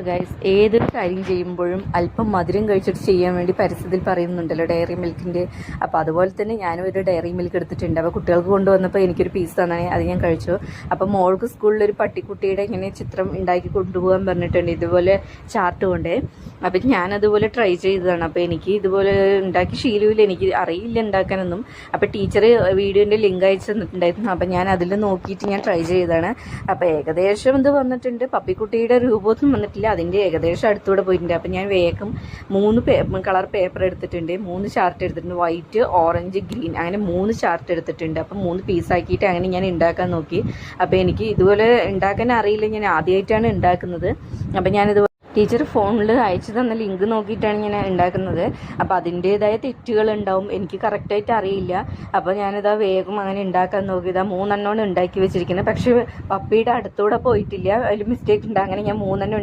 Guys, ഏതൊരു കാര്യം ചെയ്യുമ്പോഴും അല്പം മധുരം കഴിച്ചിട്ട് ചെയ്യാൻ വേണ്ടി പരസ്യത്തിൽ പറയുന്നുണ്ടല്ലോ ഡയറി മിൽക്കിൻ്റെ. അപ്പോൾ അതുപോലെ തന്നെ ഞാനും ഒരു ഡയറി മിൽക്ക് എടുത്തിട്ടുണ്ട്. അപ്പോൾ കുട്ടികൾക്ക് കൊണ്ടുവന്നപ്പോൾ എനിക്കൊരു പീസ് തന്നാണ്, അത് ഞാൻ കഴിച്ചു. അപ്പോൾ മോൾക്ക് സ്കൂളിലൊരു പട്ടിക്കുട്ടിയുടെ ഇങ്ങനെ ചിത്രം ഉണ്ടാക്കി കൊണ്ടുപോകാൻ പറഞ്ഞിട്ടുണ്ട്, ഇതുപോലെ ചാർട്ട് കൊണ്ടേ. അപ്പം ഞാനതുപോലെ ട്രൈ ചെയ്തതാണ്. അപ്പോൾ എനിക്ക് ഇതുപോലെ ഉണ്ടാക്കി ശീലമില്ല, എനിക്ക് അറിയില്ല ഉണ്ടാക്കാനൊന്നും. അപ്പോൾ ടീച്ചർ വീഡിയോൻ്റെ ലിങ്ക് അയച്ചു തന്നിട്ടുണ്ടായിരുന്നു. അപ്പം ഞാൻ അതിൽ നോക്കിയിട്ട് ഞാൻ ട്രൈ ചെയ്തതാണ്. അപ്പോൾ ഏകദേശം ഇത് വന്നിട്ടുണ്ട്. പപ്പിക്കുട്ടിയുടെ രൂപമൊന്നും വന്നിട്ടില്ല, അതിൻ്റെ ഏകദേശം അടുത്തൂടെ പോയിട്ടുണ്ട്. അപ്പം ഞാൻ വേഗം 3 കളർ പേപ്പർ എടുത്തിട്ടുണ്ട്, 3 ചാർട്ട് എടുത്തിട്ടുണ്ട്, വൈറ്റ്, ഓറഞ്ച്, ഗ്രീൻ, അങ്ങനെ 3 ചാർട്ട് എടുത്തിട്ടുണ്ട്. അപ്പം 3 പീസാക്കിയിട്ട് അങ്ങനെ ഞാൻ ഉണ്ടാക്കാൻ നോക്കി. അപ്പോൾ എനിക്ക് ഇതുപോലെ ഉണ്ടാക്കാൻ അറിയില്ല, ഞാൻ ആദ്യമായിട്ടാണ് ഉണ്ടാക്കുന്നത്. അപ്പം ഞാനിത് ടീച്ചർ ഫോണിൽ അയച്ചു തന്ന ലിങ്ക് നോക്കിയിട്ടാണ് ഞാൻ ഉണ്ടാക്കുന്നത്. അപ്പോൾ അതിൻ്റേതായ തെറ്റുകൾ ഉണ്ടാവും, എനിക്ക് കറക്റ്റായിട്ട് അറിയില്ല. അപ്പോൾ ഞാനിതാ വേഗം അങ്ങനെ ഉണ്ടാക്കാൻ നോക്കിയതാ. 3 എണ്ണമാണ് ഉണ്ടാക്കി വെച്ചിരിക്കുന്നത്. പക്ഷേ പപ്പിയുടെ അടുത്തൂടെ പോയിട്ടില്ല, അതിൽ മിസ്റ്റേക്ക് ഉണ്ട്. അങ്ങനെ ഞാൻ 3 എണ്ണം